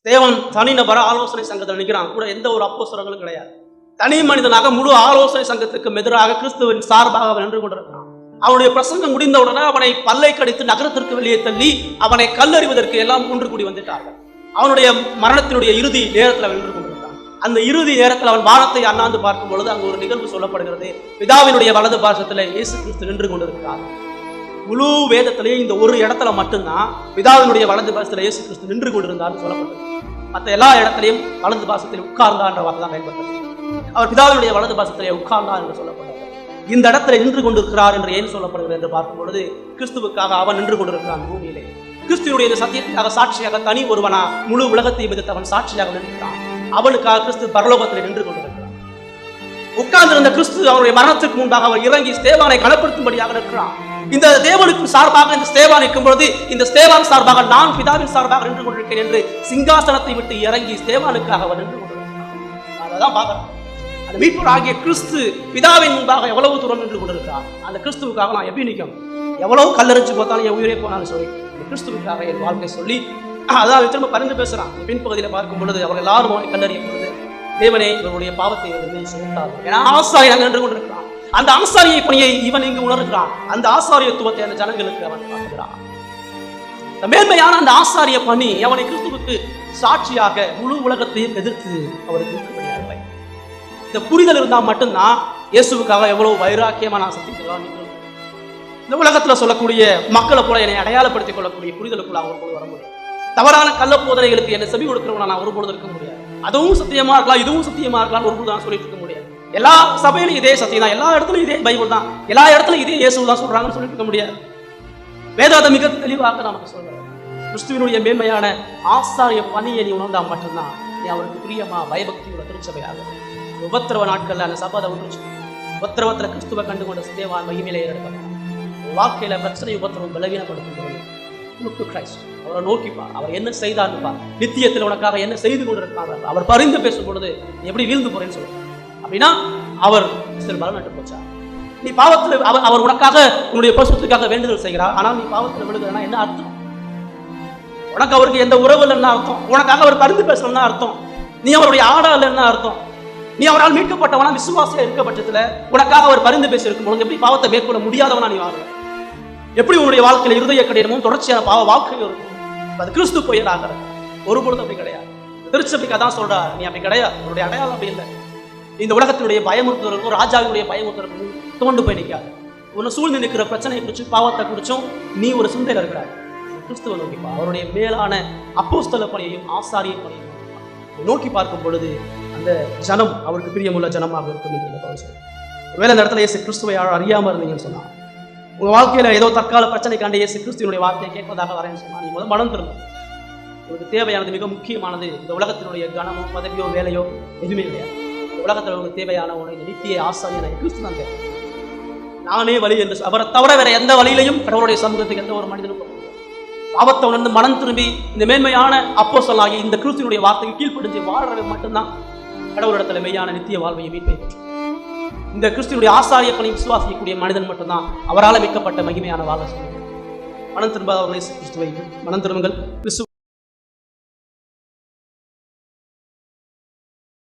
தேவன் தனிநபர ஆலோசனை சங்கத்தில் நிற்கிறான், கூட எந்த ஒரு அப்போஸ்தலர்களும் கிடையாது. தனி மனிதனாக முழு ஆலோசனை சங்கத்துக்கு எதிராக கிறிஸ்துவின் சார்பாக அவன் நின்று கொண்டிருக்கிறான். அவனுடைய பிரசங்கம் முடிந்தவுடனே அவனை பல்லை கடித்து நகரத்திற்கு வெளியே தள்ளி அவனை கல்லறிவதற்கு எல்லாம் ஒன்று கூடி வந்துட்டார்கள். அவனுடைய மரணத்தினுடைய இறுதி நேரத்தில் அவன் நின்று கொண்டிருந்தான். அந்த இறுதி நேரத்தில் அவன் வானத்தை அண்ணாந்து பார்க்கும் பொழுது அங்கு ஒரு நிகழ்வு சொல்லப்படுகிறது. பிதாவினுடைய வலது பாசத்தில் இயேசு கிறிஸ்து நின்று கொண்டிருக்கிறார். முழு வேதத்திலேயே இந்த ஒரு இடத்துல மட்டும்தான் பிதாவினுடைய வலது பாசத்தில் இயேசு கிறிஸ்து நின்று கொண்டிருந்தார்னு சொல்லப்பட்டது. மற்ற எல்லா இடத்திலையும் வலது பாசத்தில் உட்கார்ந்தார் என்ற வார்த்தை தான் பயன்படுத்தது. அவர் பிதாவினுடைய வலது பாசத்திலே உட்கார்ந்தார் என்று சொல்லப்பட்டது. இந்த இடத்துல நின்று கொண்டிருக்கிறார் என்று ஏன் சொல்லப்படுகிறது என்று பார்க்கும் பொழுது, கிறிஸ்துவுக்காக அவன் நின்று கொண்டிருக்கிறான் பூமியிலே. கிறிஸ்துவனுடைய சத்தியத்துக்காக சாட்சியாக தனி ஒருவனா முழு உலகத்தை எதிர்த்து அவன் சாட்சியாக நின்றான். அவனுக்காக கிறிஸ்து பரலோகத்தில் நின்று கொண்டிருக்கிறான். உட்கார்ந்திருந்த கிறிஸ்து அவருடைய மரணத்துக்கு முன்பாக அவர் இறங்கி ஸ்தேவானை கனப்படுத்தும்படியாக இருக்கிறான். இந்த தேவனுக்கு சார்பாக இந்த ஸ்தேவான் நிற்கும் பொழுது, இந்த ஸ்தேவான் சார்பாக நான் பிதாவின் சார்பாக நின்று கொண்டிருக்கிறேன் என்று சிங்காசனத்தை விட்டு இறங்கி ஸ்தேவானுக்காக அவர் நின்று கொண்டிருக்கிறான். அதான் பார்க்கிறோம். அந்த மீட்பர் ஆகிய கிறிஸ்து பிதாவின் முன்பாக எவ்வளவு தூரம் நின்று கொண்டிருக்கிறார். அந்த கிறிஸ்துவுக்காக நான் எப்படி நிற்கும், எவ்வளவு கல்லறிச்சு போத்தாலும் என் உயிரே போனாலும் சொல்லி கிறிஸ்துவுக்காக என் வாழ்க்கை சொல்லி அதான் திரும்ப பரிந்து பேசுறான். பின்பகுதியில் பார்க்கும் பொழுது அவர் எல்லாரும் அவனை கல்லறியும் பொழுது, தேவனே இவருடைய பாவத்தை சுமத்தார். ஏன்னா ஆசாரியன் நின்று கொண்டிருக்கிறான். அந்த ஆசாரிய பணியை இவன் இங்கு உணர்கிறான். அந்த ஆசாரியத்துவத்தை அந்த ஜனங்களுக்கு அவன் காட்டுகிறான். மேன்மையான அந்த ஆசாரிய பணி அவனை கிறிஸ்துவுக்கு சாட்சியாக முழு உலகத்தையும் எதிர்த்து அவருக்கு இருக்கும்படியாக. இந்த புரிதல் இருந்தால் மட்டும்தான் இயேசுவுக்காக எவ்வளவு வைராக்கியமா நான் சத்திக்கலாம். இந்த உலகத்துல சொல்லக்கூடிய மக்களை கூட என்னை அடையாளப்படுத்திக் கொள்ளக்கூடிய புரிதலுக்குள்ள ஒருபோது வர முடியும். தவறான கள்ள போதனைகளுக்கு என்னை செவி கொடுக்கிறவங்க நான் ஒருபொழுது இருக்க முடியாது. அதுவும் சத்தியமா இருக்கலாம், இதுவும் சத்தியமா இருக்கலாம், ஒருபொழுது நான் சொல்லிட்டு இருக்க முடியாது. எல்லா சபையிலும் இதே சத்தியம் தான், எல்லா இடத்துலையும் இதே பைபிள் தான், எல்லா இடத்துலையும் இதே இயேசு தான் சொல்றாங்கன்னு சொல்லிட்டு இருக்க முடியாது. வேதாந்தம் மிக தெளிவாக நமக்கு சொல்றேன். கிறிஸ்துவினுடைய மேன்மையான ஆசாரிய பணியை நீ உணர்ந்தா மட்டும்தான் நீ அவருக்கு பிரியமா பயபக்தியோட திருச்சபையாக. உபத்திரவ நாட்கள்ல அந்த சபை வந்துருச்சு. உபத்திரவத்துல கிறிஸ்துவை கண்டு கொண்ட ஸ்தேவான் மகிமையிலே எடுக்கப்பட்டார். வாழ்க்கையில பிரச்சனை உபத்திரவம் பலவீனப்படுத்தும் பொழுது அவரை நோக்கிப்பார். அவர் என்ன செய்தார்ப்பா, நித்தியத்தில் உனக்காக என்ன செய்து கொண்டிருக்காங்க, அவர் பரிந்து பேசும் பொழுது நீ எப்படி வீழ்ந்து போறேன்னு சொல்லுங்க. அப்படின்னா அவர் பலம் நட்டு போச்சார். நீ பாவத்தில் அவர் உனக்காக உன்னுடைய பரிசுத்தத்துக்காக வேண்டுதல் செய்கிறார். ஆனால் நீ பாவத்தில் விழுகிறனா என்ன அர்த்தம்? உனக்கு அவருக்கு எந்த உறவு இல்லைன்னா அர்த்தம். உனக்காக அவர் பரிந்து பேசணும்னா அர்த்தம். நீ அவருடைய ஆடா இல்லைன்னா அர்த்தம். நீ அவரால் மீட்கப்பட்டவனா விசுவாசியா இருக்க பட்சத்துல உனக்காக அவர் பரிந்து பேசி இருக்கும் பொழுது எப்படி பாவத்தை மேற்கொள்ள முடியாதவனா நீ வாழ்ற? எப்படி உன்னுடைய வாழ்க்கையில இருதய கடினமும் தொடர்ச்சியான பாவ வாழ்க்கையும் இருக்கும்? அது கிறிஸ்து போயிடாக ஒரு பொழுது அப்படி கிடையாது. திருச்சபைக்கு அதான் சொல்றா, நீ அப்படி கிடையாது. உன்னுடைய அடையாளம் அப்படி இல்லை. இந்த உலகத்தினுடைய பயமுறுத்துவதற்கும் ராஜாவினுடைய பயமுறுத்துவதற்கும் தோண்டு போய் நிற்காது. உன்னை சூழ்ந்து நிற்கிற பிரச்சனையை குறிச்சு பாவத்தை குறிச்சும் நீ ஒரு சிந்தையில இருக்கிறார். கிறிஸ்துவ நோக்கிப்பா அவருடைய மேலான அப்போஸ்தல பணியையும் ஆசாரிய பணியையும் நோக்கி பார்க்கும் பொழுது அந்த ஜனம் அவருக்கு பிரியமுள்ள ஜனமாக இருக்கும் என்று ஒருவேளை இந்த இடத்துல இயேசு கிறிஸ்துவை அறியாம இருந்தீங்கன்னு சொன்னா, உங்க வாழ்க்கையில ஏதோ தற்கால பிரச்சனைக்காண்ட இயேசு கிறிஸ்துவனுடைய வார்த்தையை கேட்பதாக வரேன்னு சொன்னா, நீ முதல் மனம் திரும்ப. உங்களுக்கு தேவையானது மிக முக்கியமானது இந்த உலகத்தினுடைய கனமோ பதவியோ வேலையோ எதுவுமே கிடையாது. இந்த உலகத்தில் உங்களுக்கு தேவையான உனக்கு நித்திய ஆசாரியனை கிறிஸ்து தான் தேவை. நானே வழி என்று அவரை தவிர வேற எந்த வழியிலையும் கடவுளுடைய சமூகத்துக்கு எந்த ஒரு மனிதனும் பாவத்தை உணர்ந்து மனம் திரும்பி இந்த மேன்மையான அப்போஸ்தலனாகி இந்த கிறிஸ்துவினுடைய வார்த்தைக்கு கீழ்ப்படிஞ்சு வாழ்றது மட்டும்தான் கடவுளிடத்துல மெய்யான நித்திய வாழ்வையை மீட்பை பெற்று. இந்த கிறிஸ்துவினுடைய ஆசாரிய பணி விசுவாசிக்கக்கூடிய மனிதன் மட்டும்தான் அவரால் மீட்கப்பட்ட மகிமையான வாழ்வை சொல்லுங்கள். மனம் திரும்பாதவர்களை கிறிஸ்துவை மனம் திரும்புங்கள்.